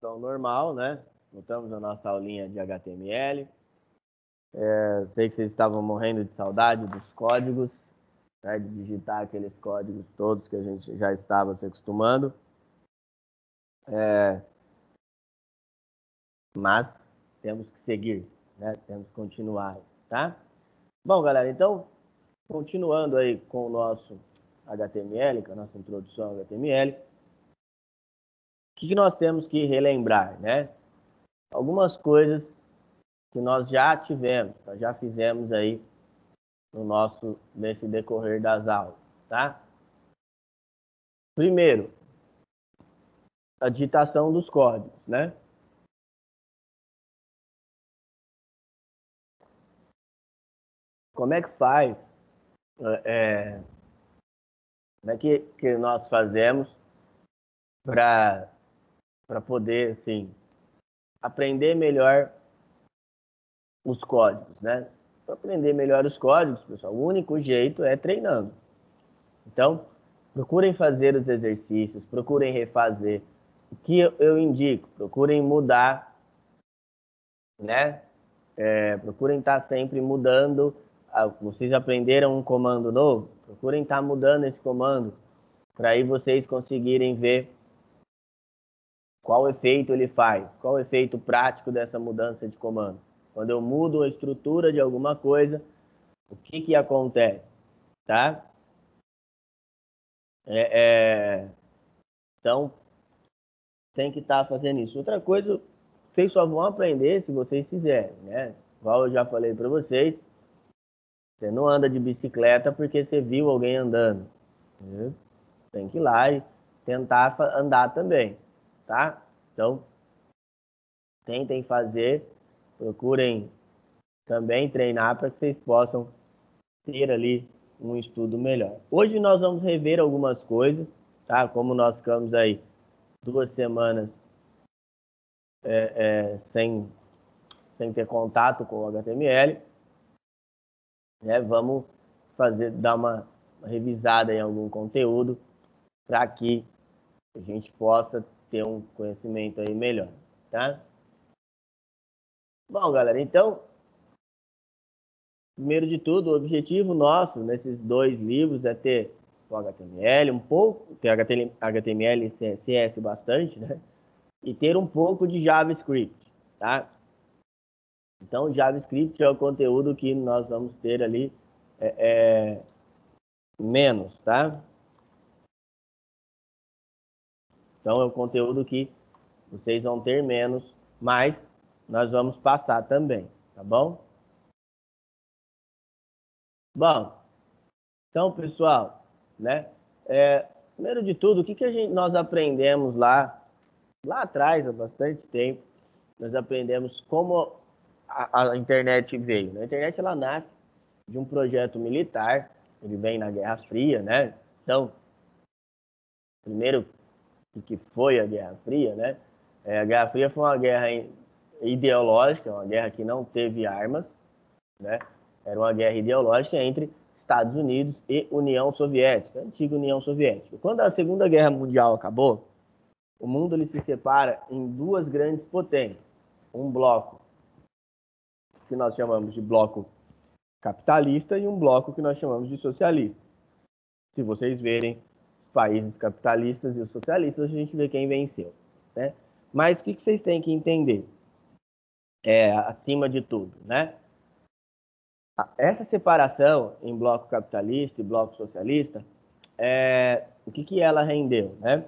introdução normal, né? Voltamos à nossa aulinha de HTML. Sei que vocês estavam morrendo de saudade dos códigos, né? De digitar aqueles códigos todos que a gente já estava se acostumando. Mas temos que seguir, né? Temos que continuar, tá? Bom, galera, então, continuando aí com o nosso HTML, com a nossa introdução ao HTML, o que nós temos que relembrar, né? Algumas coisas que nós já tivemos, nós já fizemos aí nesse decorrer das aulas, tá? Primeiro, a digitação dos códigos, né? Como é que faz? Como é que nós fazemos para poder, assim, aprender melhor os códigos, né? Para aprender melhor os códigos, pessoal, o único jeito é treinando. Então, procurem fazer os exercícios, procurem refazer. O que eu indico? Procurem mudar, né? Procurem estar sempre mudando. Vocês aprenderam um comando novo? Procurem estar mudando esse comando para aí vocês conseguirem ver qual efeito ele faz, qual o efeito prático dessa mudança de comando. Quando eu mudo a estrutura de alguma coisa, o que acontece, tá? Então, tem que estar fazendo isso. Outra coisa, vocês só vão aprender se vocês fizerem, né? Igual eu já falei para vocês, você não anda de bicicleta porque você viu alguém andando. Né? Tem que ir lá e tentar andar também, tá? Então, tentem fazer, procurem também treinar para que vocês possam ter ali um estudo melhor. Hoje nós vamos rever algumas coisas, tá? Como nós ficamos aí 2 semanas sem ter contato com o HTML, né? Vamos dar uma revisada em algum conteúdo para que a gente possa ter um conhecimento aí melhor, tá? Bom, galera, então, primeiro de tudo, o objetivo nosso nesses 2 livros é ter o HTML um pouco, ter HTML e CSS bastante, né? E ter um pouco de JavaScript, tá? Então, JavaScript é o conteúdo que nós vamos ter ali menos, tá? Então, é o conteúdo que vocês vão ter menos, mas nós vamos passar também, tá bom? Bom, então, pessoal, né? Primeiro de tudo, o que nós aprendemos lá atrás, há bastante tempo, nós aprendemos como a internet veio. Né? A internet, ela nasce de um projeto militar, ele vem na Guerra Fria, né? Então, primeiro, o que foi a Guerra Fria, né? A Guerra Fria foi uma guerra ideológica, uma guerra que não teve armas, né? Era uma guerra ideológica entre Estados Unidos e União Soviética, a antiga União Soviética. Quando a Segunda Guerra Mundial acabou, o mundo ele se separa em 2 grandes potências. Um bloco que nós chamamos de bloco capitalista e um bloco que nós chamamos de socialista. Se vocês verem os países capitalistas e os socialistas, a gente vê quem venceu, né? Mas o que vocês têm que entender? Acima de tudo, né? Essa separação em bloco capitalista e bloco socialista, o que ela rendeu, né?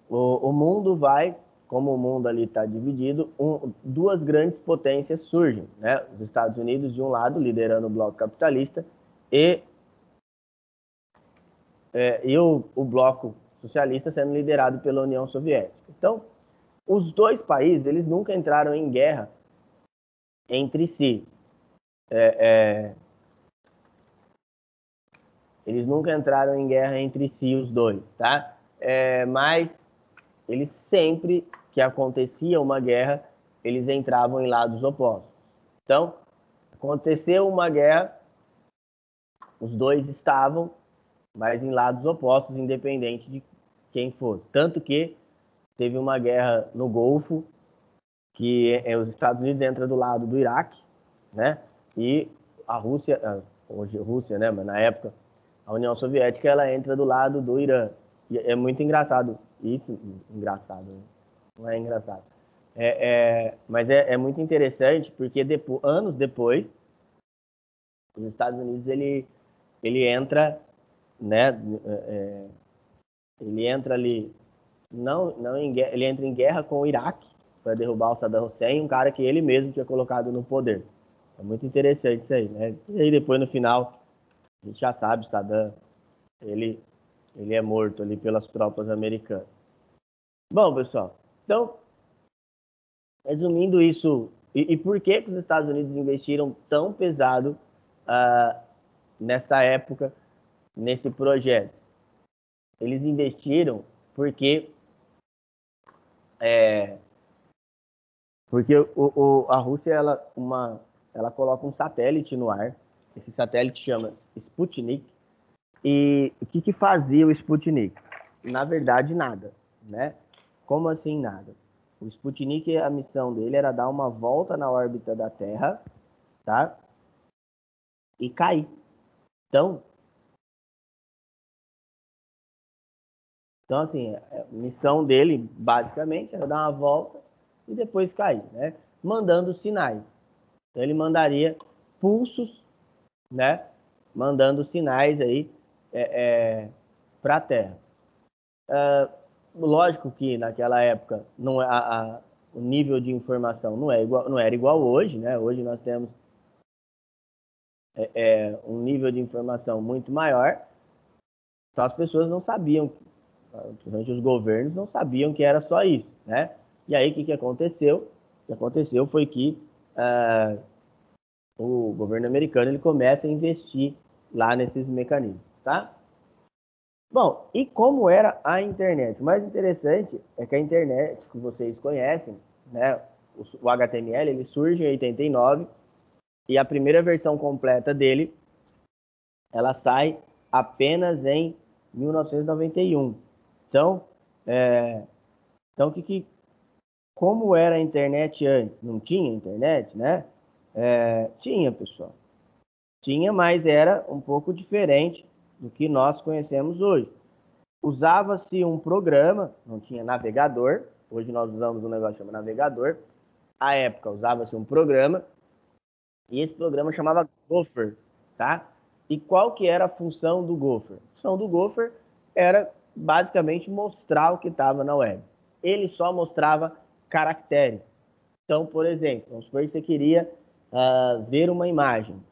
O mundo vai, como o mundo ali está dividido, 2 grandes potências surgem, né? Os Estados Unidos, de um lado, liderando o bloco capitalista, e o bloco socialista sendo liderado pela União Soviética. Então, os 2 países, eles nunca entraram em guerra entre si. Eles nunca entraram em guerra entre si, os 2, tá? Mas eles sempre que acontecia uma guerra, eles entravam em lados opostos. Então, aconteceu uma guerra, os 2 estavam, mas em lados opostos, independente de quem fosse. Tanto que teve uma guerra no Golfo, que os Estados Unidos entram do lado do Iraque, né? E a Rússia, hoje Rússia, né? Mas na época a União Soviética ela entra do lado do Irã. E é muito engraçado isso, engraçado, né? Não é engraçado. Mas é muito interessante porque anos depois os Estados Unidos ele entra, né? Ele entra ali não em guerra, ele entra em guerra com o Iraque para derrubar o Saddam Hussein, um cara que ele mesmo tinha colocado no poder. É muito interessante isso aí, né? E aí depois no final a gente já sabe, o Saddam ele é morto ali pelas tropas americanas. Bom, pessoal, então resumindo isso, e por que os Estados Unidos investiram tão pesado nessa época nesse projeto? Eles investiram porque a Rússia ela coloca um satélite no ar. Esse satélite chama Sputnik. E o que fazia o Sputnik? Na verdade, nada, né? Como assim nada? O Sputnik, a missão dele era dar uma volta na órbita da Terra, tá? E cair. Então assim, a missão dele, basicamente, era dar uma volta e depois cair, né? Mandando sinais. Então, ele mandaria pulsos, né? Mandando sinais aí para a Terra. Lógico que naquela época não, o nível de informação não era igual hoje, né? Hoje nós temos um nível de informação muito maior, então as pessoas não sabiam, principalmente os governos não sabiam que era só isso, né? E aí o que aconteceu? O que aconteceu foi que o governo americano ele começa a investir lá nesses mecanismos, tá? Bom, e como era a internet? O mais interessante é que a internet que vocês conhecem, né, o HTML, ele surge em 89 e a primeira versão completa dele, ela sai apenas em 1991. Então, como era a internet antes? Não tinha internet, né? Tinha, pessoal. Tinha, mas era um pouco diferente do que nós conhecemos hoje. Usava-se um programa, não tinha navegador, hoje nós usamos um negócio chamado navegador. À época usava-se um programa, e esse programa chamava Gopher, tá? E qual que era a função do Gopher? A função do Gopher era basicamente mostrar o que estava na web. Ele só mostrava caracteres. Então, por exemplo, vamos supor que você queria ver uma imagem.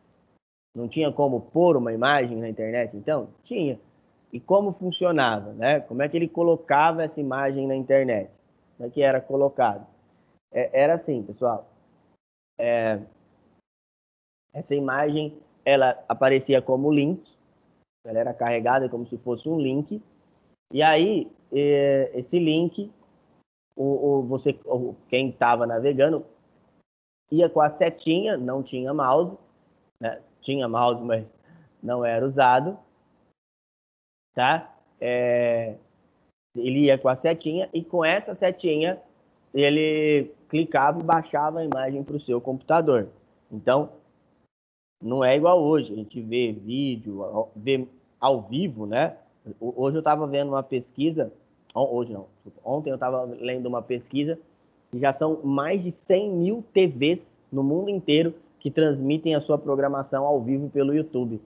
Não tinha como pôr uma imagem na internet, então? Tinha. E como funcionava, né? Como é que ele colocava essa imagem na internet? Como é que era colocado? Era assim, pessoal. Essa imagem, ela aparecia como link. Ela era carregada como se fosse um link. E aí, esse link, quem estava navegando, ia com a setinha, não tinha mouse, né? Tinha mouse, mas não era usado, tá? Ele ia com a setinha e com essa setinha ele clicava e baixava a imagem para o seu computador. Então, não é igual hoje, a gente vê vídeo, vê ao vivo, né? Hoje eu estava vendo uma pesquisa, hoje não, ontem eu estava lendo uma pesquisa que já são mais de 100 mil TVs no mundo inteiro que transmitem a sua programação ao vivo pelo YouTube.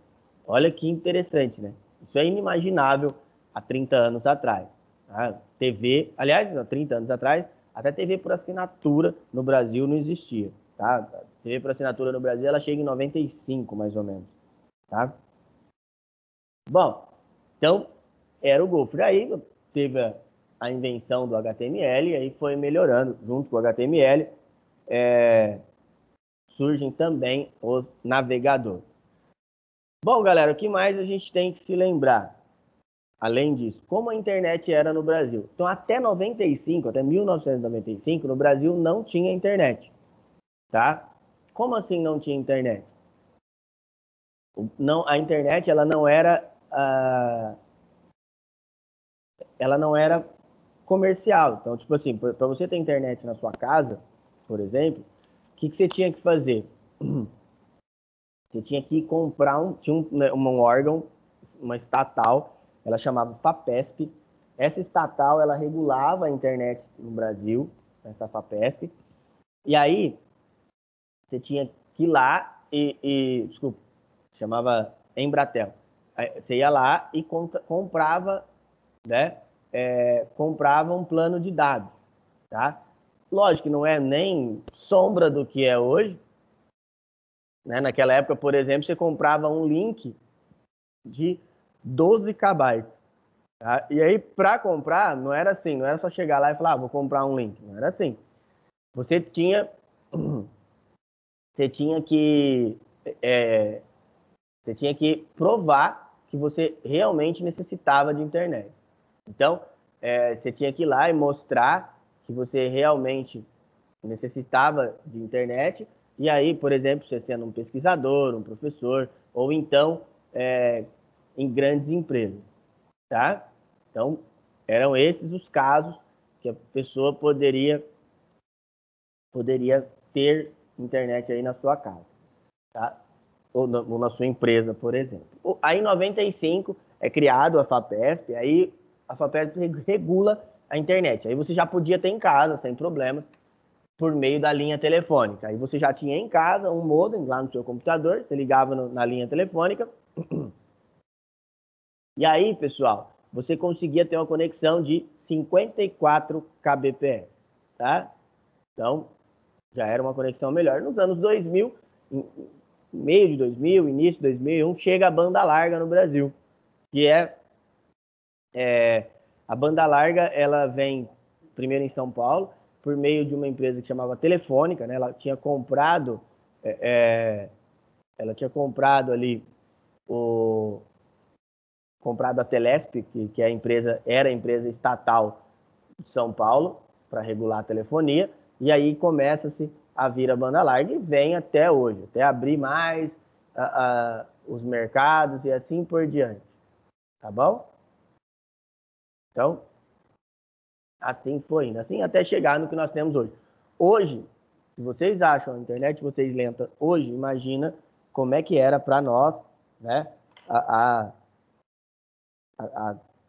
Olha que interessante, né? Isso é inimaginável há 30 anos atrás. Tá? TV, aliás, há 30 anos atrás, até TV por assinatura no Brasil não existia. Tá? TV por assinatura no Brasil, ela chega em 95, mais ou menos. Tá? Bom, então, era o Gopher. Aí teve a invenção do HTML, e aí foi melhorando. Junto com o HTML, surgem também os navegadores. Bom, galera, o que mais a gente tem que se lembrar? Além disso, como a internet era no Brasil. Então, até 95, até 1995, no Brasil não tinha internet. Tá? Como assim não tinha internet? Não, a internet ela não era comercial. Então, tipo assim, para você ter internet na sua casa, por exemplo, o que você tinha que fazer? Você tinha que comprar um órgão, uma estatal, ela chamava FAPESP. Essa estatal, ela regulava a internet no Brasil, essa FAPESP. E aí, você tinha que ir lá desculpa, chamava Embratel. Você ia lá e comprava, né? Comprava um plano de dados, tá? Lógico que não é nem sombra do que é hoje, né? Naquela época, por exemplo, você comprava um link de 12 KB. Tá? E aí, para comprar, não era assim, não era só chegar lá e falar, vou comprar um link. Não era assim. Você tinha que você tinha que provar que você realmente necessitava de internet. Então, você tinha que ir lá e mostrar que você realmente necessitava de internet. E aí, por exemplo, você sendo um pesquisador, um professor, ou então em grandes empresas, tá? Então, eram esses os casos que a pessoa poderia ter internet aí na sua casa, tá? Ou na sua empresa, por exemplo. Aí, em 95, é criado a FAPESP, aí a FAPESP regula a internet. Aí você já podia ter em casa, sem problema, por meio da linha telefônica. Aí você já tinha em casa um modem lá no seu computador, você ligava na linha telefônica. E aí, pessoal, você conseguia ter uma conexão de 54 kbps, tá? Então, já era uma conexão melhor. Nos anos 2000, meio de 2000, início de 2001, chega a banda larga no Brasil, que a banda larga, ela vem primeiro em São Paulo, por meio de uma empresa que chamava Telefônica, né? Ela tinha comprado ali comprado a Telesp, que era a empresa estatal de São Paulo, para regular a telefonia, e aí começa-se a vir a banda larga e vem até hoje, até abrir mais os mercados e assim por diante. Tá bom? Então, assim foi indo, assim até chegar no que nós temos hoje. Hoje, se vocês acham a internet de vocês lenta hoje, imagina como é que era para nós, né, há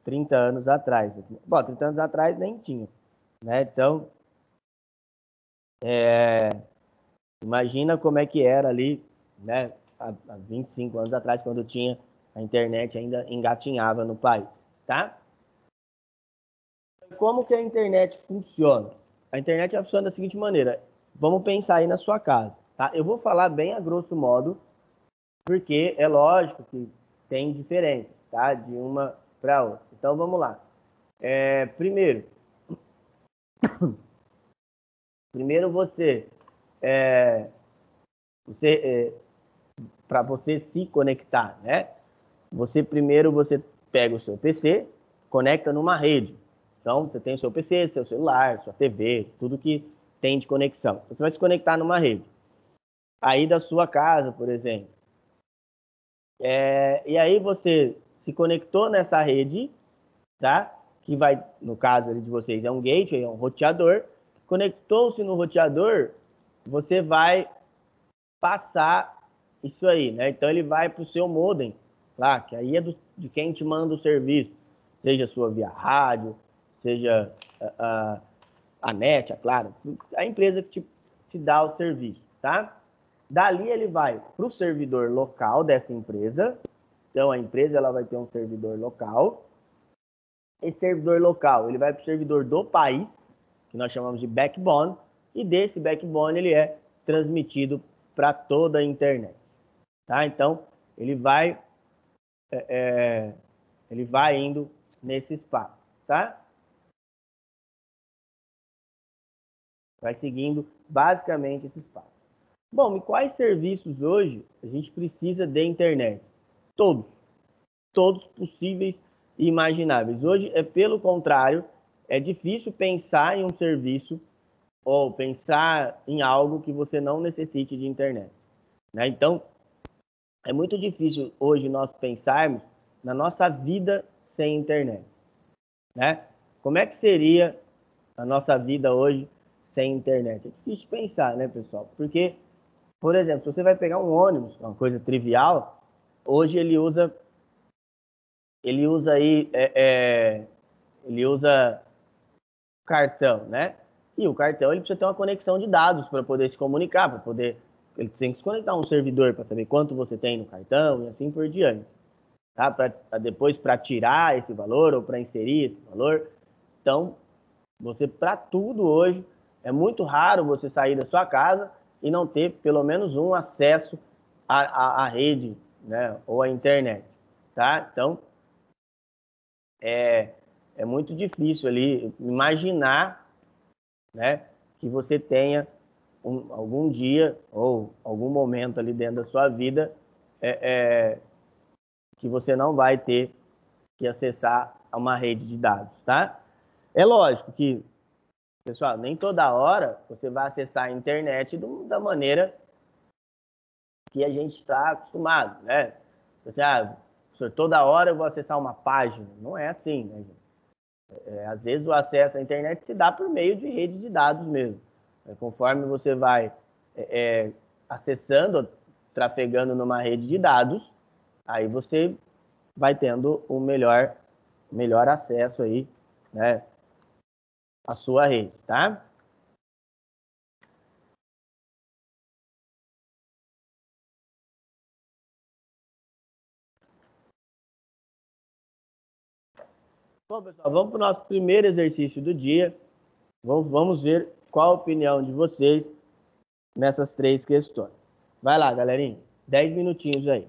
30 anos atrás. Bom, 30 anos atrás nem tinha, né? Então, imagina como é que era ali, né, há 25 anos atrás, quando tinha a internet ainda engatinhava no país, tá? Como que a internet funciona? A internet funciona da seguinte maneira. Vamos pensar aí na sua casa, tá? Eu vou falar bem a grosso modo, porque é lógico que tem diferença, tá? De uma para outra. Então, vamos lá. Primeiro para você se conectar, né? Primeiro você pega o seu PC, conecta numa rede. Então, você tem o seu PC, seu celular, sua TV, tudo que tem de conexão. Você vai se conectar numa rede. Aí da sua casa, por exemplo. E aí você se conectou nessa rede, tá? Que vai, no caso ali de vocês, é um gateway, é um roteador. Conectou-se no roteador, você vai passar isso aí, né? Então ele vai para o seu modem, lá, que aí é de quem te manda o serviço, seja sua via rádio, seja a NET, é claro, a empresa que te dá o serviço, tá? Dali ele vai para o servidor local dessa empresa. Então a empresa ela vai ter um servidor local. Esse servidor local ele vai para o servidor do país, que nós chamamos de backbone, e desse backbone ele é transmitido para toda a internet, tá? Então ele vai indo nesse espaço, tá? Vai seguindo basicamente esse espaço. Bom, e quais serviços hoje a gente precisa de internet? Todos possíveis e imagináveis. Hoje pelo contrário, é difícil pensar em um serviço ou pensar em algo que você não necessite de internet, né? Então, é muito difícil hoje nós pensarmos na nossa vida sem internet, né? Como é que seria a nossa vida hoje sem internet? É difícil pensar, né, pessoal? Porque, por exemplo, se você vai pegar um ônibus, uma coisa trivial, hoje ele usa aí, ele usa cartão, né? E o cartão ele precisa ter uma conexão de dados para poder se comunicar, para poder. Ele tem que se conectar a um servidor para saber quanto você tem no cartão e assim por diante. Tá? Depois para tirar esse valor ou para inserir esse valor. Então, você, para tudo hoje, é muito raro você sair da sua casa e não ter pelo menos um acesso à rede, né? Ou à internet. Tá? Então, é, é muito difícil ali imaginar, né, que você tenha algum dia ou algum momento ali dentro da sua vida é, é, que você não vai ter que acessar a uma rede de dados, tá? É lógico que, pessoal, nem toda hora você vai acessar a internet da maneira que a gente está acostumado, né? Você, toda hora eu vou acessar uma página. Não é assim, né, gente? Às vezes o acesso à internet se dá por meio de rede de dados mesmo. Conforme você vai acessando, trafegando numa rede de dados, aí você vai tendo um melhor acesso aí, né, à sua rede, tá? Bom, pessoal, vamos para o nosso primeiro exercício do dia. Vamos ver qual a opinião de vocês nessas três questões. Vai lá, galerinha. 10 minutinhos aí.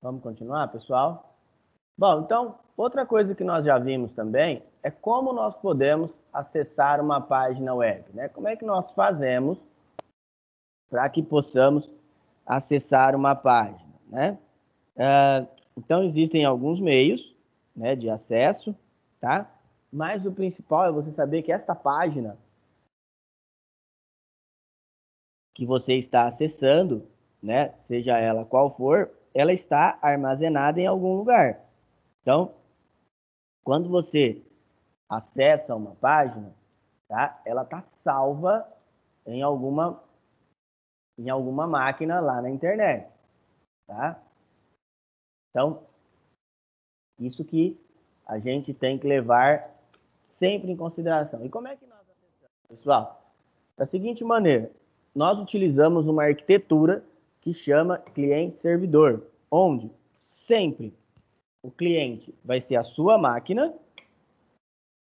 Vamos continuar, pessoal? Bom, então, outra coisa que nós já vimos também é como nós podemos acessar uma página web, né? Como é que nós fazemos para que possamos acessar uma página, né? Então, existem alguns meios, né, de acesso, tá? Mas o principal é você saber que esta página que você está acessando, né, seja ela qual for, ela está armazenada em algum lugar. Então, quando você acessa uma página, tá? Ela está salva em alguma máquina lá na internet, tá? Então, isso que a gente tem que levar sempre em consideração. E como é que nós acessamos, pessoal? Da seguinte maneira, nós utilizamos uma arquitetura que chama cliente-servidor, onde sempre o cliente vai ser a sua máquina,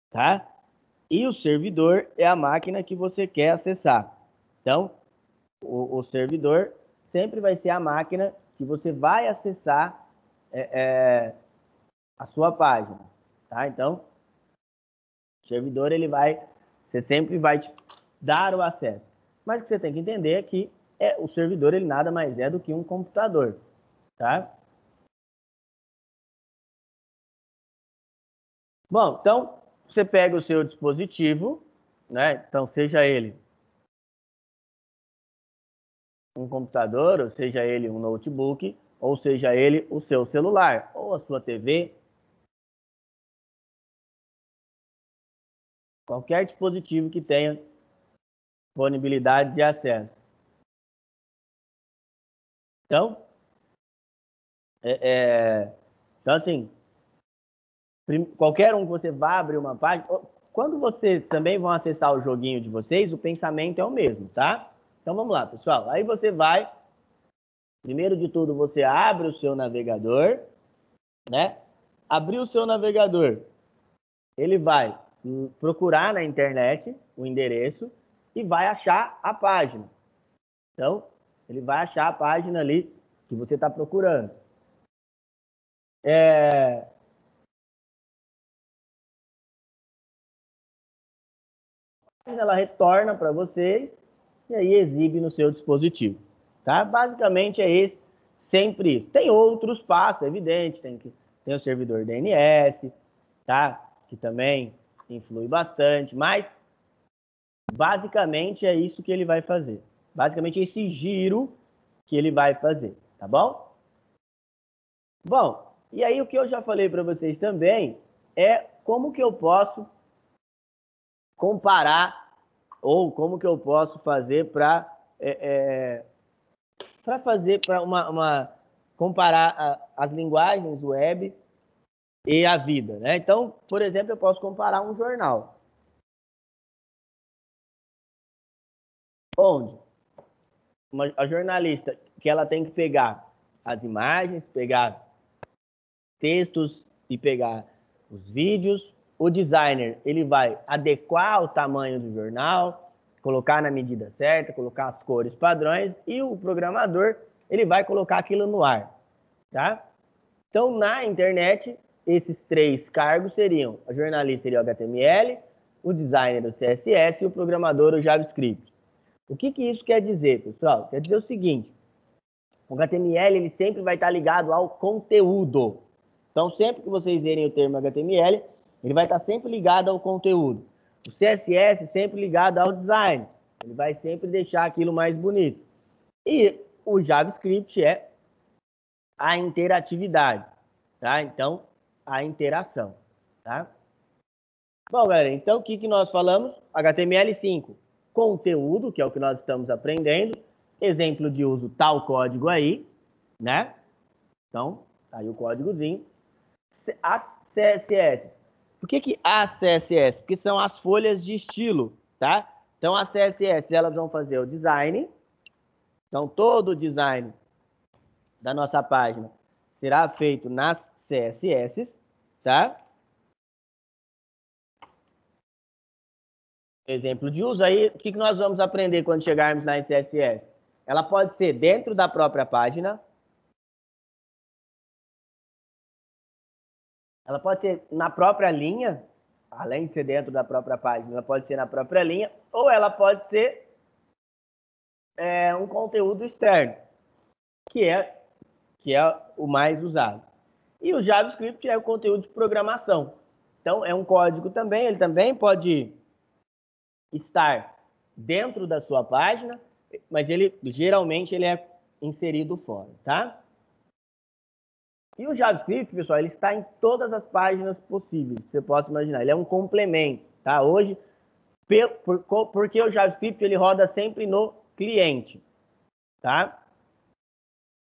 tá? E o servidor é a máquina que você quer acessar. Então, o servidor sempre vai ser a máquina que você vai acessar a sua página, tá? Então, o servidor, você sempre vai te dar o acesso. Mas o que você tem que entender é que o servidor, ele nada mais é do que um computador, tá? Bom, então, você pega o seu dispositivo, né? Então, seja ele um computador, ou seja ele um notebook, ou seja ele o seu celular, ou a sua TV, qualquer dispositivo que tenha disponibilidade de acesso. Então, então assim, qualquer um que você vá abrir uma página, quando vocês também vão acessar o joguinho de vocês, o pensamento é o mesmo, tá? Então vamos lá, pessoal. Aí você vai, primeiro de tudo, você abre o seu navegador, né? Abriu o seu navegador, ele vai procurar na internet o endereço e vai achar a página. Então, ele vai achar a página ali que você está procurando. Ela retorna para você e aí exibe no seu dispositivo, tá? Basicamente é esse, sempre isso. Tem outros passos, é evidente, tem o servidor DNS, tá? Que também influi bastante, mas basicamente é isso que ele vai fazer. Basicamente é esse giro que ele vai fazer, tá bom? Bom, e aí o que eu já falei para vocês também é como que eu posso comparar ou como que eu posso fazer para comparar as linguagens web e a vida, né? Então, por exemplo, eu posso comparar um jornal, onde a jornalista que ela tem que pegar as imagens, pegar textos e pegar os vídeos. O designer, ele vai adequar o tamanho do jornal, colocar na medida certa, colocar as cores padrões, e o programador, ele vai colocar aquilo no ar, tá? Então, na internet, esses três cargos seriam: a jornalista seria o HTML, o designer o CSS e o programador o JavaScript. O que isso quer dizer, pessoal? Quer dizer o seguinte: o HTML ele sempre vai estar ligado ao conteúdo. Então, sempre que vocês verem o termo HTML, ele vai estar sempre ligado ao conteúdo. O CSS sempre ligado ao design. Ele vai sempre deixar aquilo mais bonito. E o JavaScript é a interatividade, tá? Então, a interação, tá? Bom, galera, então o que nós falamos? HTML5, conteúdo, que é o que nós estamos aprendendo. Exemplo de uso, tal código aí, né? Então, tá aí o códigozinho. As CSS. Por que as CSS? Porque são as folhas de estilo, tá? Então, as CSS, elas vão fazer o design. Então, todo o design da nossa página será feito nas CSS, tá? Exemplo de uso aí, o que nós vamos aprender quando chegarmos na CSS? Ela pode ser dentro da própria página, Ela pode ser na própria linha, além de ser dentro da própria página, ela pode ser na própria linha, ou ela pode ser um conteúdo externo, que é o mais usado. E o JavaScript é o conteúdo de programação. Então, é um código também, ele também pode estar dentro da sua página, mas geralmente ele é inserido fora, tá? E o JavaScript, pessoal, ele está em todas as páginas possíveis, que você possa imaginar. Ele é um complemento, tá? Hoje, porque o JavaScript ele roda sempre no cliente, tá?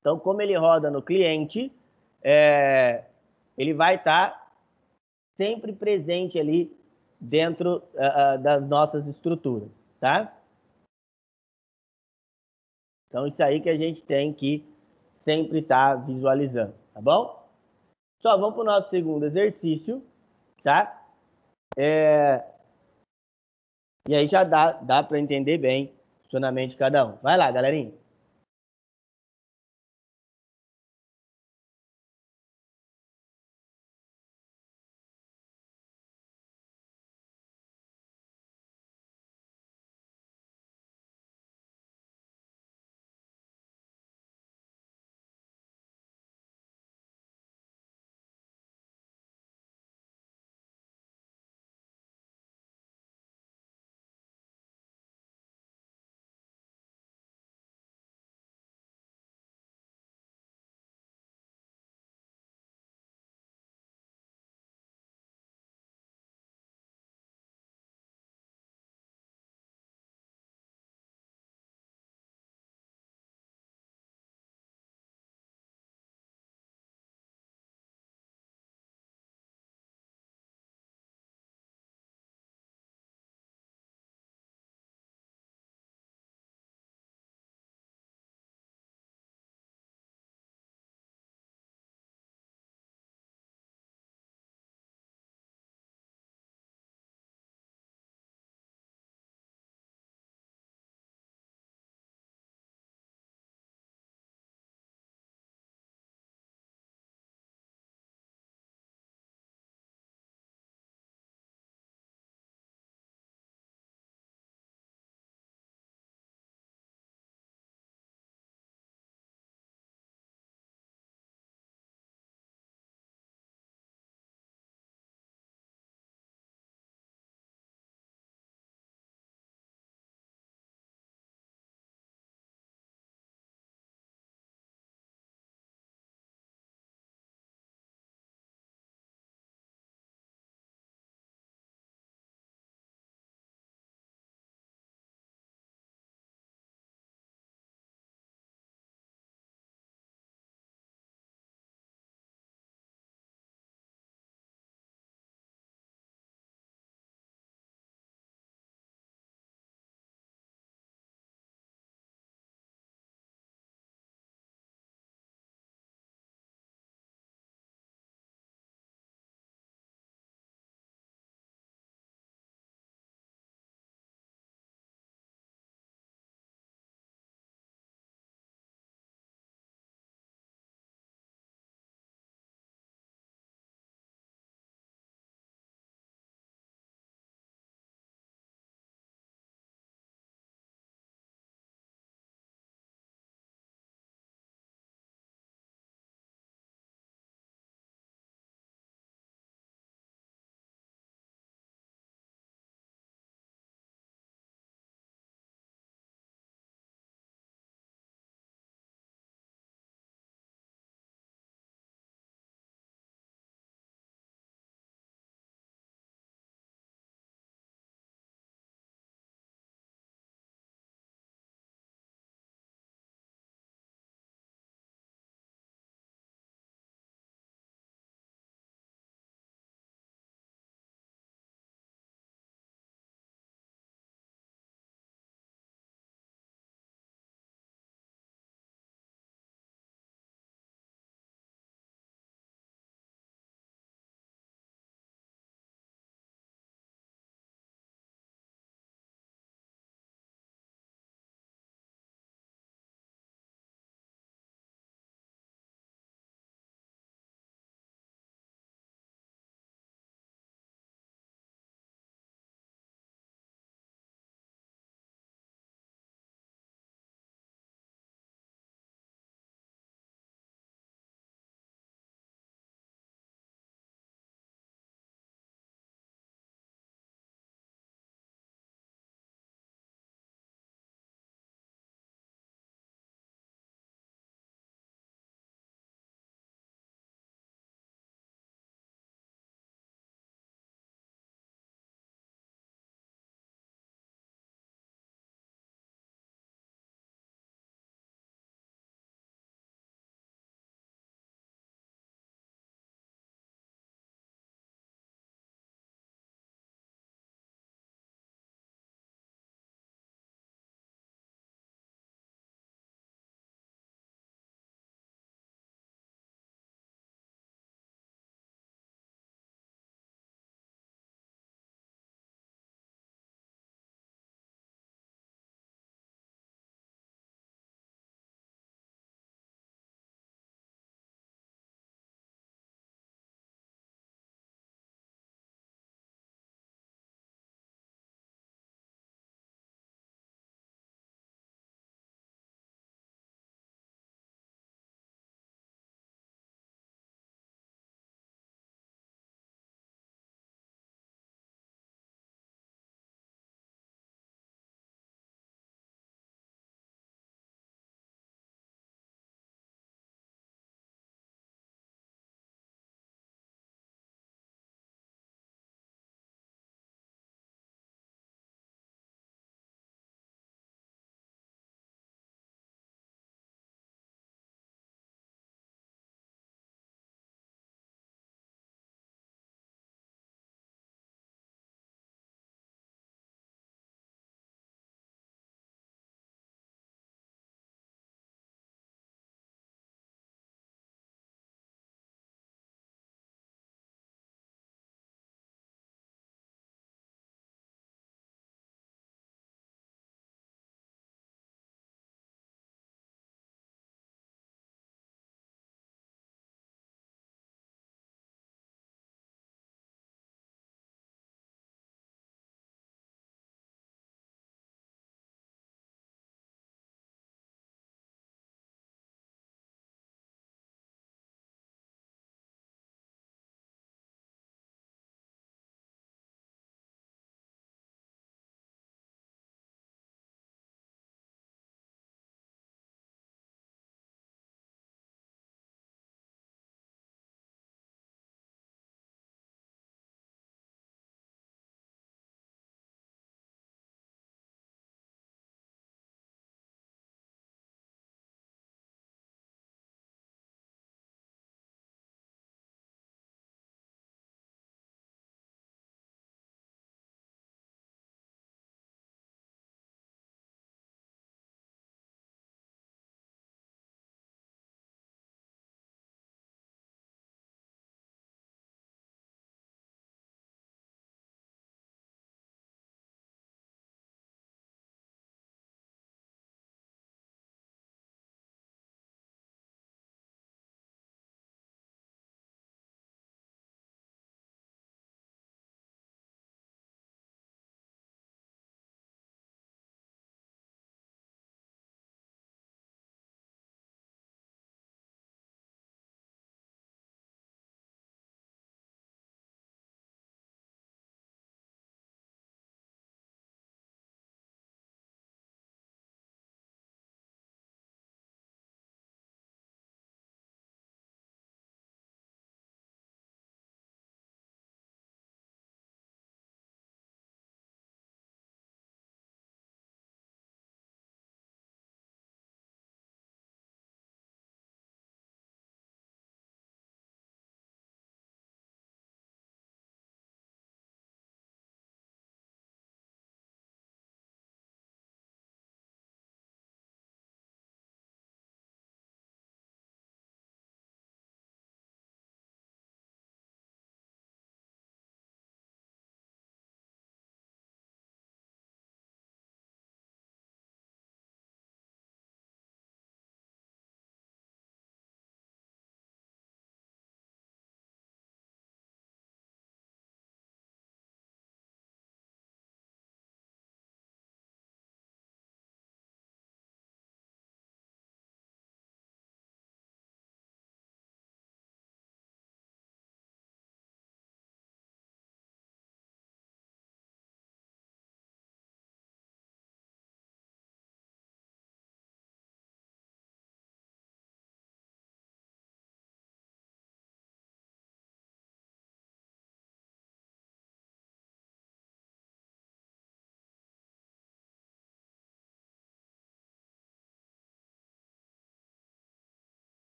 Então, como ele roda no cliente, ele vai estar sempre presente ali dentro das nossas estruturas, tá? Então, isso aí que a gente tem que sempre estar visualizando, tá bom? Só vamos para o nosso segundo exercício, tá? E aí já dá para entender bem o funcionamento de cada um. Vai lá, galerinha.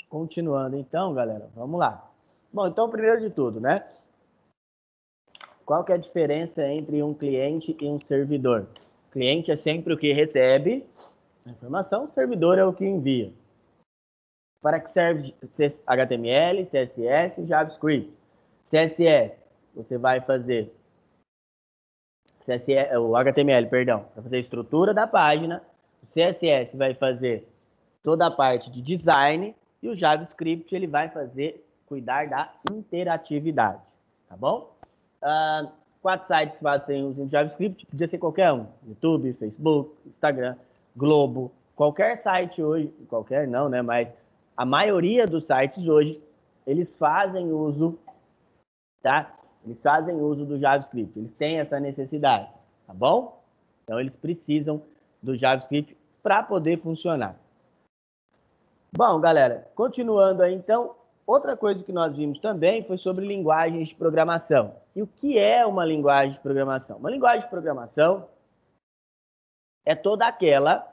Continuando então, galera, vamos lá. Bom, então, primeiro de tudo, né? Qual que é a diferença entre um cliente e um servidor? O cliente é sempre o que recebe a informação, o servidor é o que envia. Para que serve HTML, CSS e JavaScript? CSS, você vai fazer o HTML, perdão, vai fazer a estrutura da página, o CSS vai fazer toda a parte de design e o JavaScript ele vai cuidar da interatividade, tá bom? 4 sites que fazem uso de JavaScript, podia ser qualquer um, YouTube, Facebook, Instagram, Globo, qualquer site hoje, qualquer não, né, mas a maioria dos sites hoje, eles fazem uso, tá? Eles fazem uso do JavaScript, eles têm essa necessidade, tá bom? Então, eles precisam do JavaScript para poder funcionar. Bom, galera, continuando aí, então, outra coisa que nós vimos também foi sobre linguagens de programação. E o que é uma linguagem de programação? Uma linguagem de programação é toda aquela,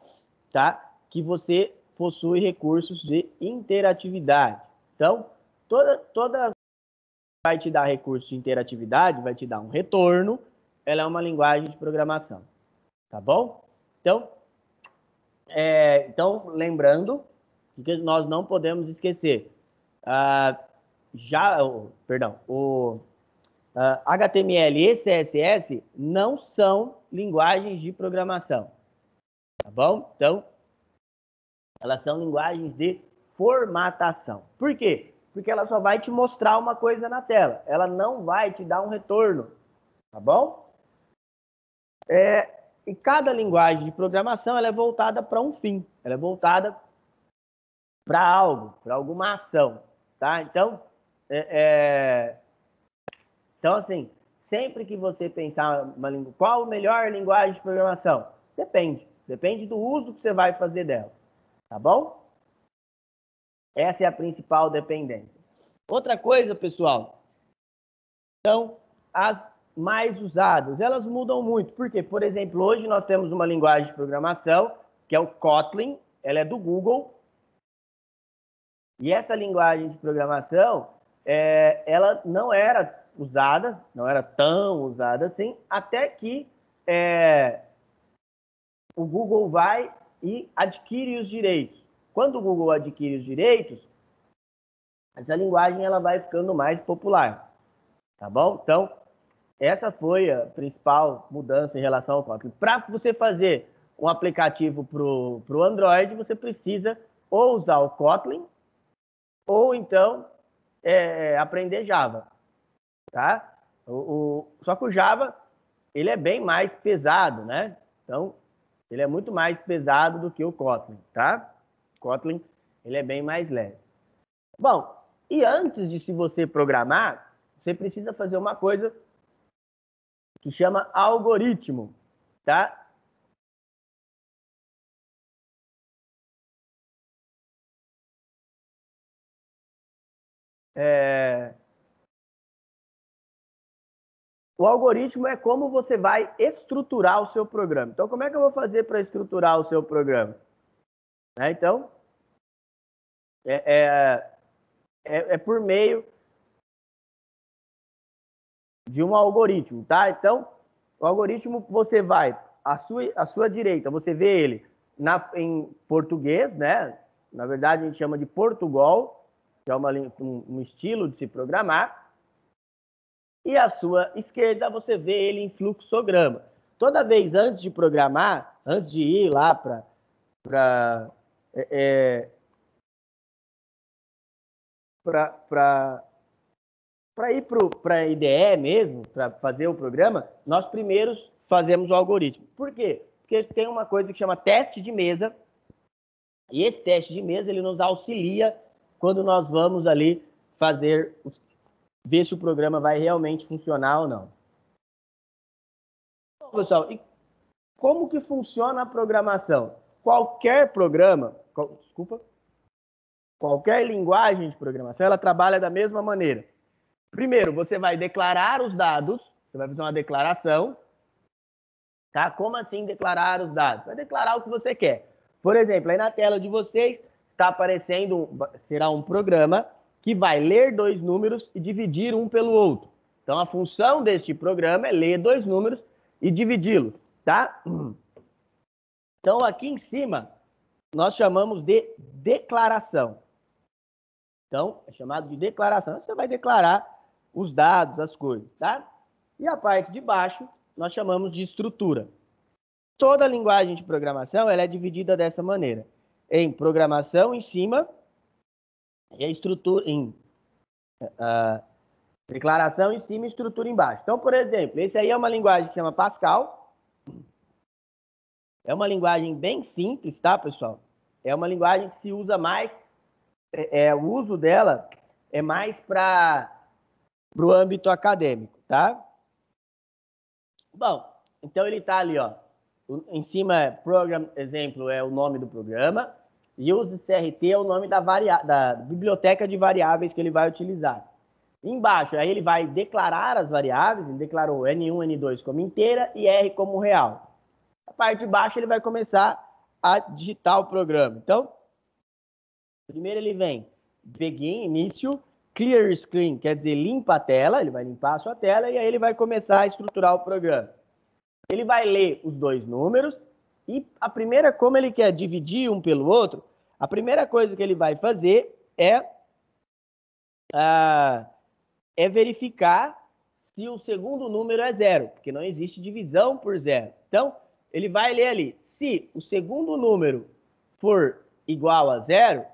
tá, que você possui recursos de interatividade. Então, toda vai te dar recurso de interatividade, vai te dar um retorno, ela é uma linguagem de programação, tá bom? Então, lembrando que nós não podemos esquecer, HTML e CSS não são linguagens de programação, tá bom? Então, elas são linguagens de formatação. Por quê? Porque ela só vai te mostrar uma coisa na tela. Ela não vai te dar um retorno, tá bom? E cada linguagem de programação ela é voltada para um fim. Ela é voltada para algo, para alguma ação, tá? Então, então, assim, sempre que você pensar qual a melhor linguagem de programação? Depende do uso que você vai fazer dela, tá bom? Essa é a principal dependência. Outra coisa, pessoal, são as mais usadas. Elas mudam muito. Por quê? Por exemplo, hoje nós temos uma linguagem de programação, que é o Kotlin, ela é do Google. E essa linguagem de programação, ela não era usada, não era tão usada assim, até que o Google vai e adquire os direitos. Quando o Google adquire os direitos, essa linguagem ela vai ficando mais popular, tá bom? Então, essa foi a principal mudança em relação ao Kotlin. Para você fazer um aplicativo para o Android, você precisa ou usar o Kotlin, ou então aprender Java, tá? Só que o Java, ele é bem mais pesado, né? Então, ele é muito mais pesado do que o Kotlin, tá? O Kotlin, ele é bem mais leve. Bom, e antes de se você programar, você precisa fazer uma coisa que chama algoritmo, tá? O algoritmo é como você vai estruturar o seu programa. Então, como é que eu vou fazer para estruturar o seu programa? Então, por meio de um algoritmo, tá? Então, o algoritmo você vai, à sua direita, você vê ele em português, né? Na verdade, a gente chama de Portugal, que é um estilo de se programar. E à sua esquerda, você vê ele em fluxograma. Toda vez antes de programar, antes de ir lá para ir para a IDE mesmo, para fazer o programa, nós primeiro fazemos o algoritmo. Por quê? Porque tem uma coisa que chama teste de mesa, e esse teste de mesa ele nos auxilia quando nós vamos ali ver se o programa vai realmente funcionar ou não. Bom, pessoal, e como que funciona a programação? Qualquer linguagem de programação, ela trabalha da mesma maneira. Primeiro, você vai declarar os dados, você vai fazer uma declaração, tá? Como assim declarar os dados? Vai declarar o que você quer. Por exemplo, aí na tela de vocês está aparecendo, será um programa que vai ler dois números e dividir um pelo outro. Então, a função deste programa é ler dois números e dividi-los, tá? Então, aqui em cima, nós chamamos de declaração. Então, é chamado de declaração. Você vai declarar os dados, as coisas, tá? E a parte de baixo, nós chamamos de estrutura. Toda linguagem de programação, ela é dividida dessa maneira. Em programação em cima e a estrutura em declaração em cima e estrutura embaixo. Então, por exemplo, esse aí é uma linguagem que chama Pascal. É uma linguagem bem simples, tá, pessoal? É uma linguagem que se usa mais, o uso dela é mais para o âmbito acadêmico, tá? Bom, então ele está ali, ó. Em cima é program, exemplo, é o nome do programa. Use CRT é o nome da biblioteca de variáveis que ele vai utilizar. Embaixo, aí ele vai declarar as variáveis, ele declarou N1, N2 como inteira e R como real. A parte de baixo ele vai começar a digitar o programa. Então, primeiro ele vem begin, início, clear screen, quer dizer, limpa a tela, ele vai limpar a sua tela e aí ele vai começar a estruturar o programa. Ele vai ler os dois números e a primeira, como ele quer dividir um pelo outro, a primeira coisa que ele vai fazer é verificar se o segundo número é zero, porque não existe divisão por zero. Então, ele vai ler ali, se o segundo número for igual a zero,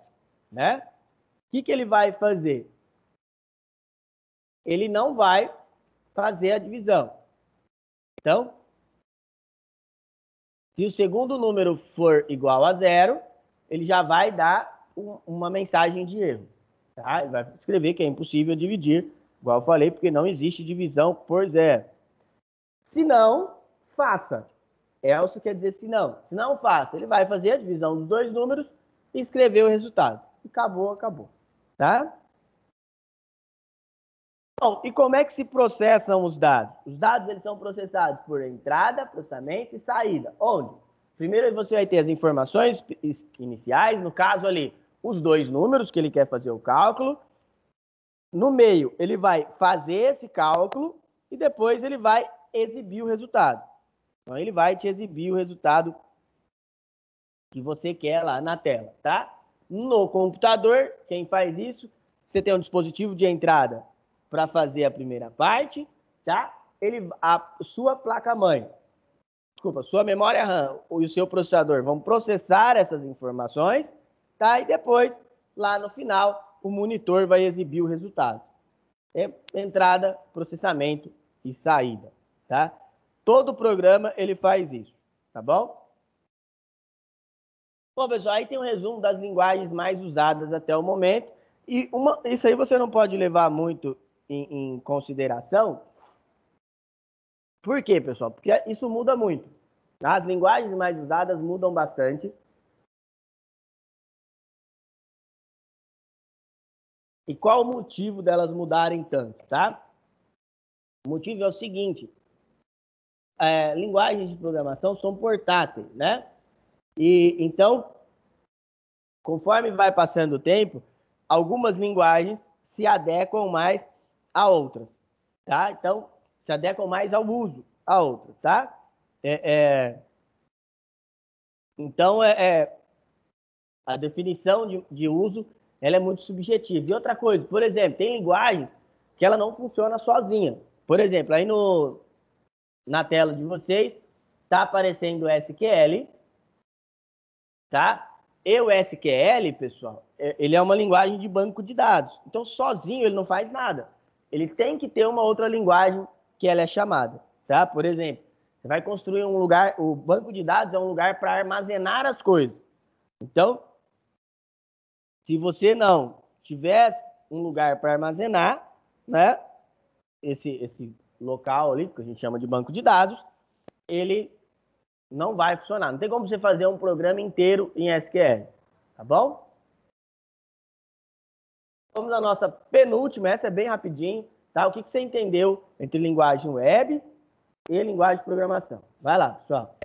né? O que ele vai fazer? Ele não vai fazer a divisão. Então, se o segundo número for igual a zero, ele já vai dar uma mensagem de erro. Tá? Ele vai escrever que é impossível dividir, igual eu falei, porque não existe divisão por zero. Se não, faça. Else quer dizer se não. Se não, faça. Ele vai fazer a divisão dos dois números e escrever o resultado. Acabou, acabou. Tá? Bom, e como é que se processam os dados? Os dados eles são processados por entrada, processamento e saída. Onde? Primeiro você vai ter as informações iniciais, no caso ali, os dois números que ele quer fazer o cálculo. No meio, ele vai fazer esse cálculo e depois ele vai exibir o resultado. Então, ele vai te exibir o resultado que você quer lá na tela, tá? No computador, quem faz isso, você tem um dispositivo de entrada para fazer a primeira parte, tá? A sua placa-mãe, desculpa, sua memória RAM e o seu processador vão processar essas informações, tá? E depois, lá no final, o monitor vai exibir o resultado. É entrada, processamento e saída, tá? Todo programa ele faz isso, tá bom? Bom, pessoal, aí tem um resumo das linguagens mais usadas até o momento. E isso aí você não pode levar muito em consideração. Por quê, pessoal? Porque isso muda muito. As linguagens mais usadas mudam bastante. E qual o motivo delas mudarem tanto, tá? O motivo é o seguinte. Linguagens de programação são portáteis, né? E então, conforme vai passando o tempo, algumas linguagens se adequam mais a outras, tá? Então, se adequam mais ao uso a outras, tá? Então, a definição de uso ela é muito subjetiva. E outra coisa, por exemplo, tem linguagem que ela não funciona sozinha. Por exemplo, aí na tela de vocês está aparecendo o SQL, tá? E o SQL, pessoal, ele é uma linguagem de banco de dados. Então, sozinho ele não faz nada. Ele tem que ter uma outra linguagem que ela é chamada, tá? Por exemplo, você vai construir um lugar, o banco de dados é um lugar para armazenar as coisas. Então, se você não tiver um lugar para armazenar, né, esse local ali, que a gente chama de banco de dados, ele não vai funcionar. Não tem como você fazer um programa inteiro em SQL, tá bom? Vamos à nossa penúltima, essa é bem rapidinho, tá? O que você entendeu entre linguagem web e linguagem de programação? Vai lá, pessoal.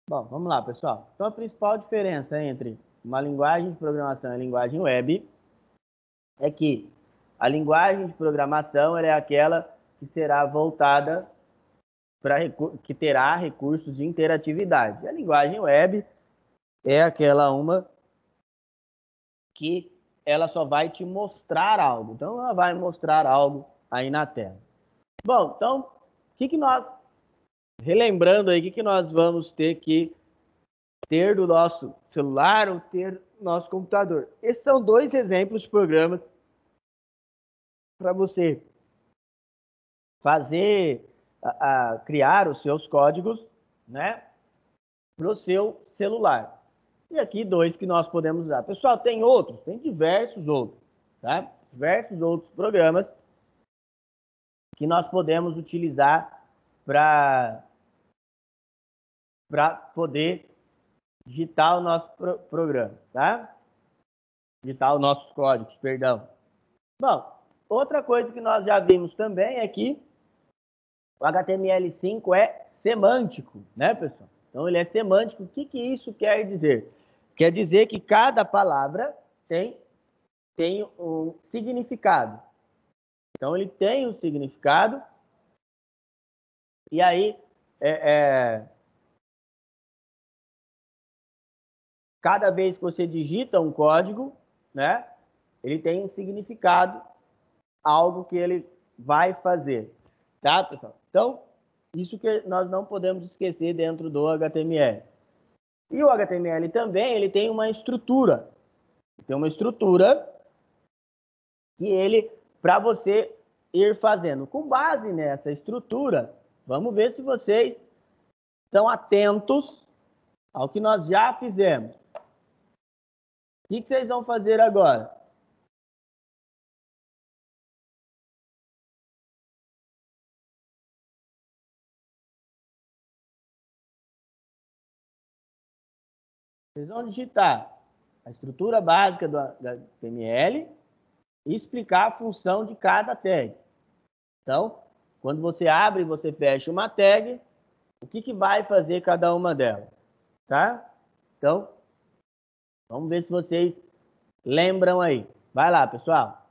Bom, vamos lá, pessoal. Então, a principal diferença entre uma linguagem de programação e a linguagem web é que a linguagem de programação ela é aquela que será voltada para que terá recursos de interatividade. A linguagem web é aquela uma que ela só vai te mostrar algo. Então, ela vai mostrar algo aí na tela. Bom, então, o que nós, relembrando aí, o que nós vamos ter que ter do nosso celular ou ter do nosso computador? Esses são dois exemplos de programas para você fazer, criar os seus códigos, né, para o seu celular. E aqui dois que nós podemos usar. Pessoal, tem outros, tem diversos outros, tá? Diversos outros programas que nós podemos utilizar para poder digitar o nosso programa, tá? Digitar os nossos códigos, perdão. Bom, outra coisa que nós já vimos também é que o HTML5 é semântico, né, pessoal? Então, ele é semântico. O que isso quer dizer? Quer dizer que cada palavra tem um significado. Então, ele tem um significado. E aí, cada vez que você digita um código, né, ele tem um significado, algo que ele vai fazer. Tá, pessoal? Então, isso que nós não podemos esquecer dentro do HTML. E o HTML também, ele tem uma estrutura. Tem uma estrutura que ele, para você ir fazendo. Com base nessa estrutura, vamos ver se vocês estão atentos ao que nós já fizemos. O que vocês vão fazer agora? Vocês vão digitar a estrutura básica do HTML e explicar a função de cada tag. Então, quando você abre e você fecha uma tag, o que vai fazer cada uma delas, tá? Então, vamos ver se vocês lembram aí. Vai lá, pessoal.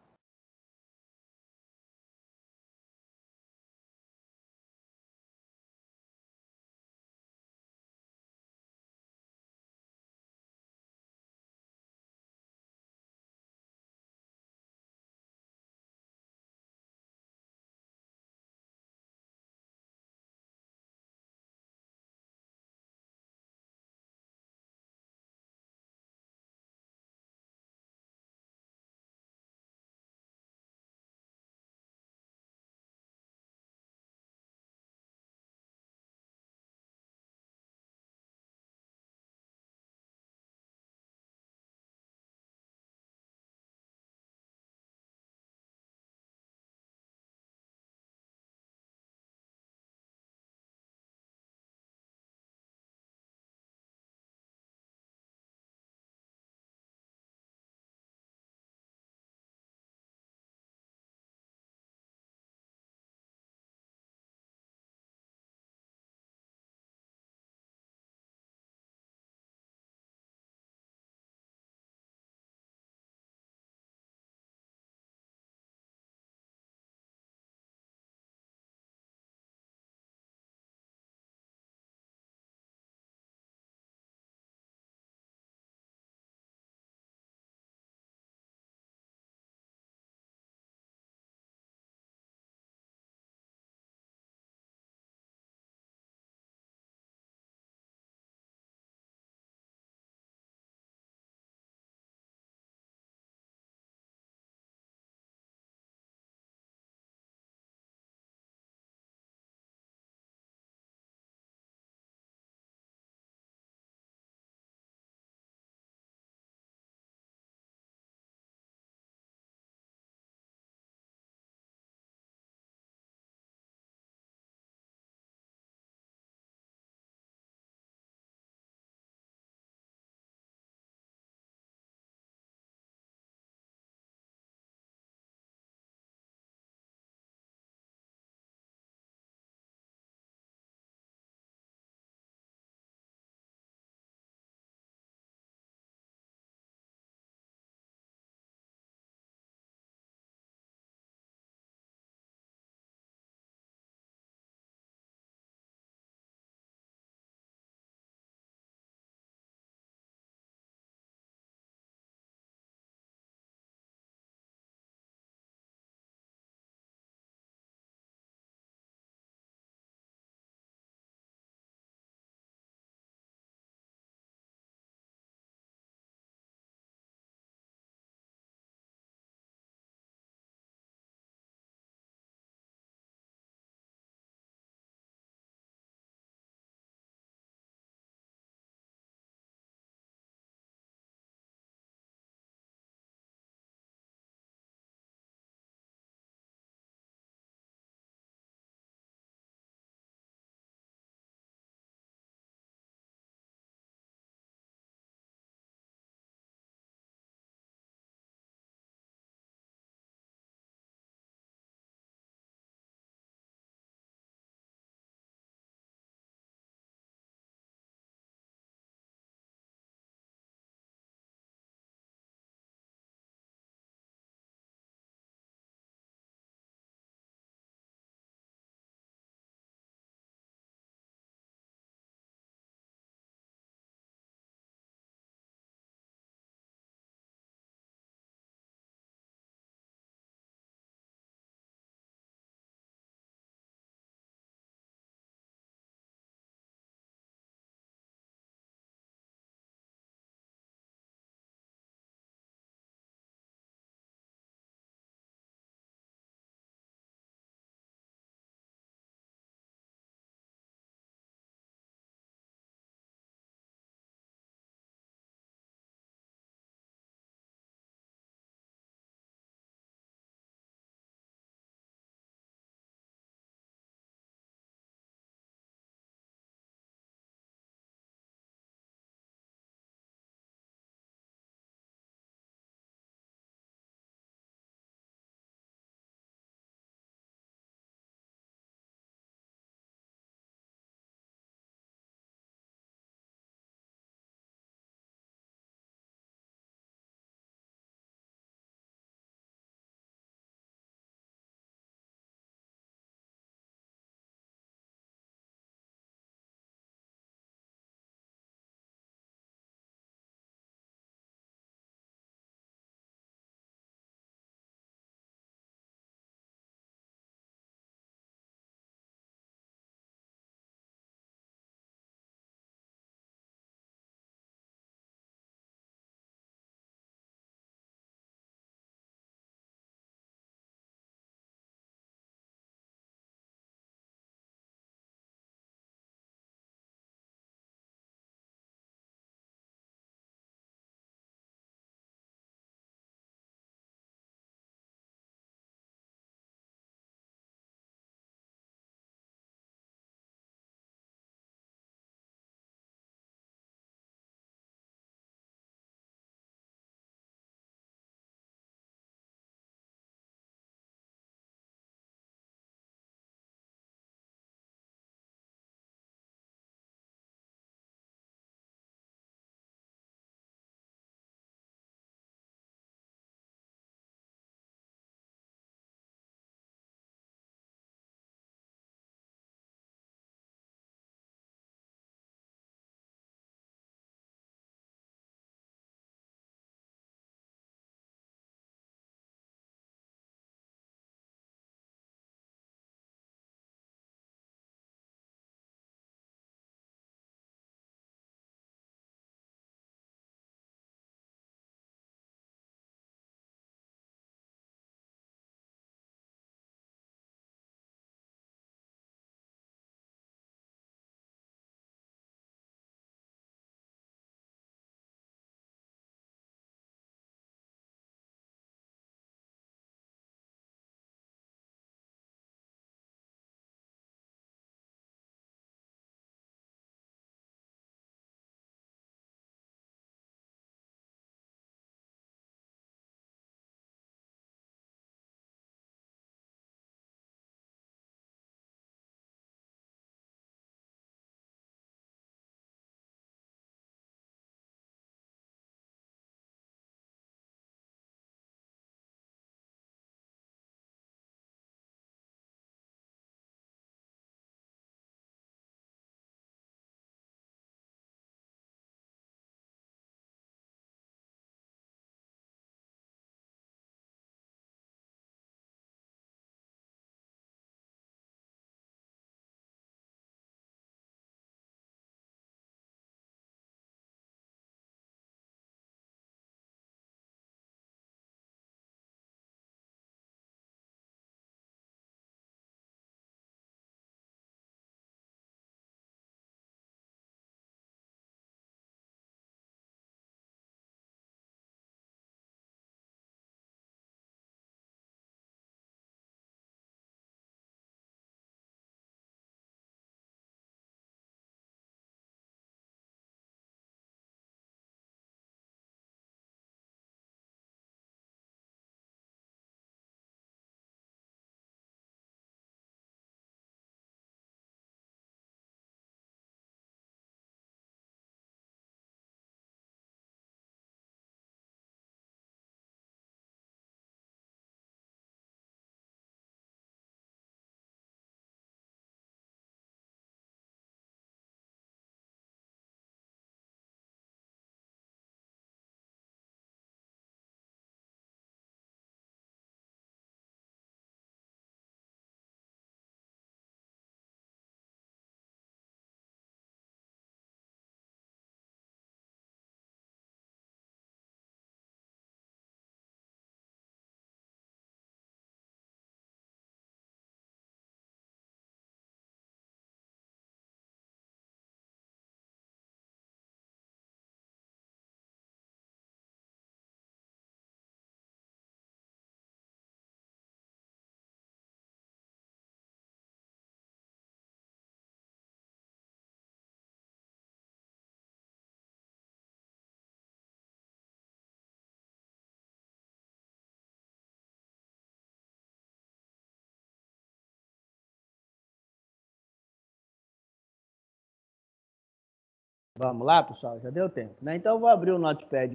Vamos lá, pessoal? Já deu tempo, né? Então, eu vou abrir o Notepad++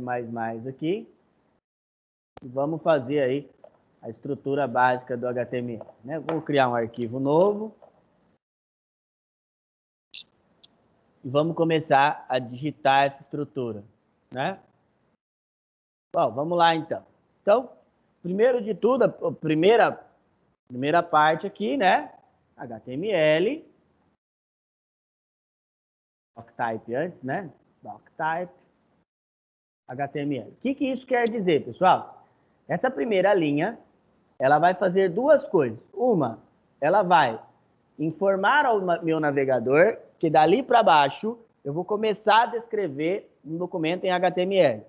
aqui e vamos fazer aí a estrutura básica do HTML, né? Vou criar um arquivo novo e vamos começar a digitar essa estrutura, né? Bom, vamos lá, então. Então, primeiro de tudo, a primeira parte aqui, né? HTML. Doctype antes, né? Doctype. HTML. O que isso quer dizer, pessoal? Essa primeira linha, ela vai fazer duas coisas. Uma, ela vai informar ao meu navegador que dali para baixo eu vou começar a descrever um documento em HTML.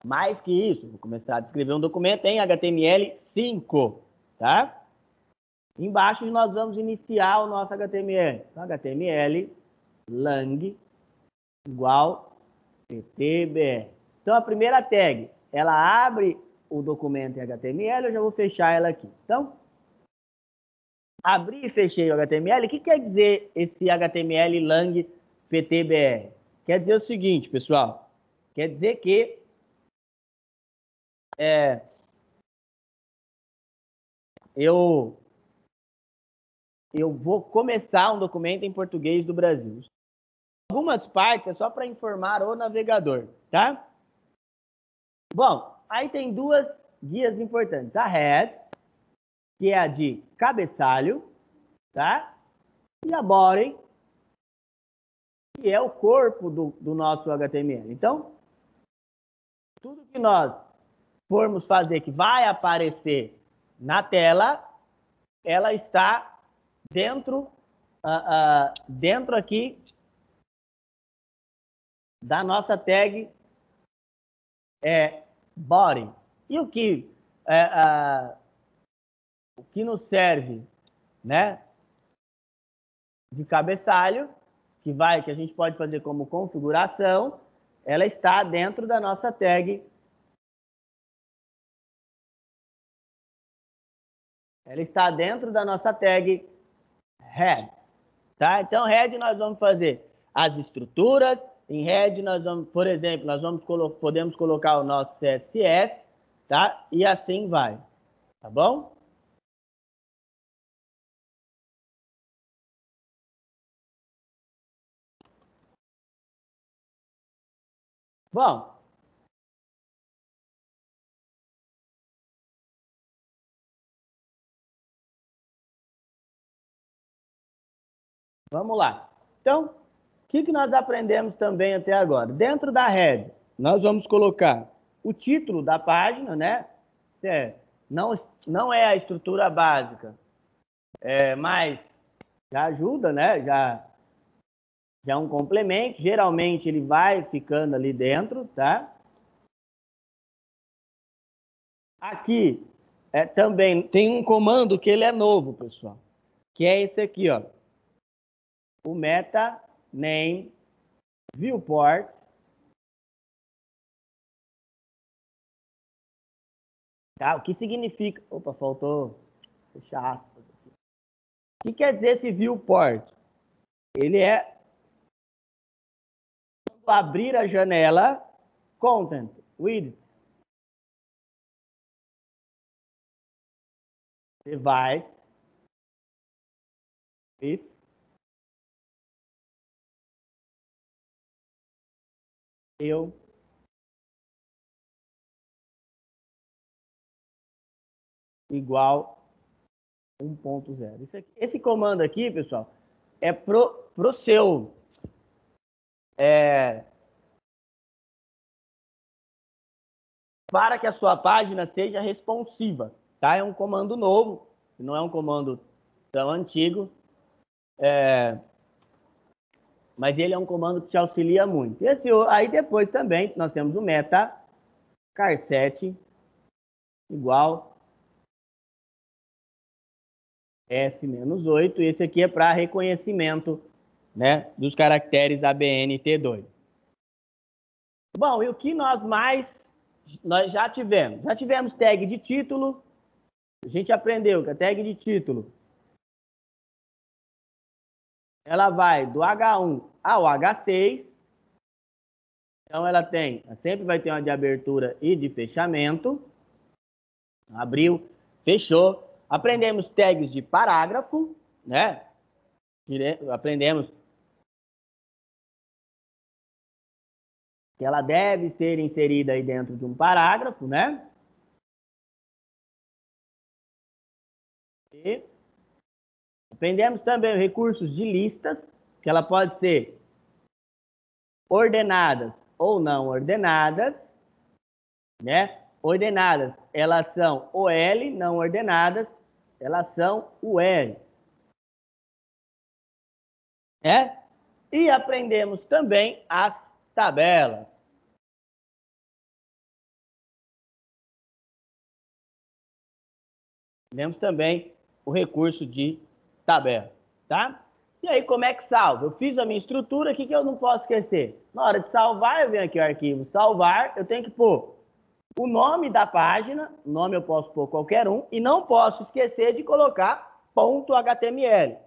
Mais que isso, vou começar a descrever um documento em HTML5, tá? Embaixo nós vamos iniciar o nosso HTML. Então, HTML lang igual PTBR. Então, a primeira tag, ela abre o documento em HTML, eu já vou fechar ela aqui. Então, abri e fechei o HTML. O que quer dizer esse HTML lang PTBR? Quer dizer o seguinte, pessoal. Quer dizer que eu vou começar um documento em português do Brasil. Algumas partes é só para informar o navegador, tá? Bom, aí tem duas guias importantes. A head, que é a de cabeçalho, tá? E a body, que é o corpo do nosso HTML. Então, tudo que nós formos fazer que vai aparecer na tela, ela está dentro aqui da nossa tag body. E o que nos serve, né, de cabeçalho, que a gente pode fazer como configuração, ela está dentro da nossa tag. Ela está dentro da nossa tag head, tá? Então, head nós vamos fazer as estruturas. Em head nós vamos, por exemplo, podemos colocar o nosso CSS, tá? E assim vai, tá bom? Bom, vamos lá. Então, o que nós aprendemos também até agora? Dentro da head, nós vamos colocar o título da página, né? Não é a estrutura básica, mas já ajuda, né? Já é um complemento. Geralmente ele vai ficando ali dentro, tá? Aqui também tem um comando que ele é novo, pessoal, que é esse aqui, ó. O meta name viewport. Tá? O que significa... Opa, faltou fechar aspas aqui. O que quer dizer esse viewport? Ele é abrir a janela content with device with eu igual 1.0. Esse comando aqui, pessoal, é pro seu para que a sua página seja responsiva, tá? É um comando novo, não é um comando tão antigo, mas ele é um comando que te auxilia muito. Aí depois também nós temos o meta charset igual F-8. Esse aqui é para reconhecimento, né, dos caracteres ABNT2. Bom, e o que nós já tivemos? Já tivemos tag de título. A gente aprendeu que a tag de título ela vai do H1 ao H6. Então, ela sempre vai ter uma de abertura e de fechamento. Abriu, fechou. Aprendemos tags de parágrafo, né? Aprendemos que ela deve ser inserida aí dentro de um parágrafo, né? E aprendemos também recursos de listas, que ela pode ser ordenadas ou não ordenadas, né? Ordenadas, elas são o L, não ordenadas, elas são o L. E aprendemos também as tabelas. Aprendemos também o recurso de tabela, tá? E aí, como é que salva? Eu fiz a minha estrutura, o que eu não posso esquecer? Na hora de salvar, eu venho aqui o arquivo salvar, eu tenho que pôr o nome da página, o nome eu posso pôr qualquer um, e não posso esquecer de colocar .html.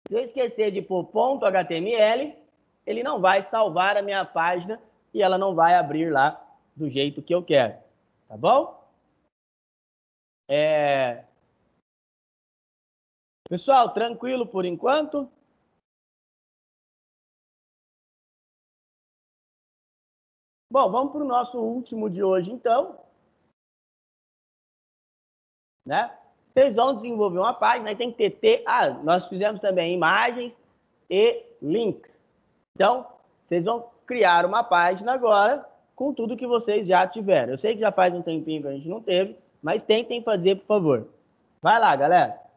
Se eu esquecer de pôr .html, ele não vai salvar a minha página e ela não vai abrir lá do jeito que eu quero, tá bom? Pessoal, tranquilo por enquanto? Bom, vamos para o nosso último de hoje, então. Né? Vocês vão desenvolver uma página e tem que ter... nós fizemos também imagens e links. Então, vocês vão criar uma página agora com tudo que vocês já tiveram. Eu sei que já faz um tempinho que a gente não teve, mas tentem fazer, por favor. Vai lá, galera.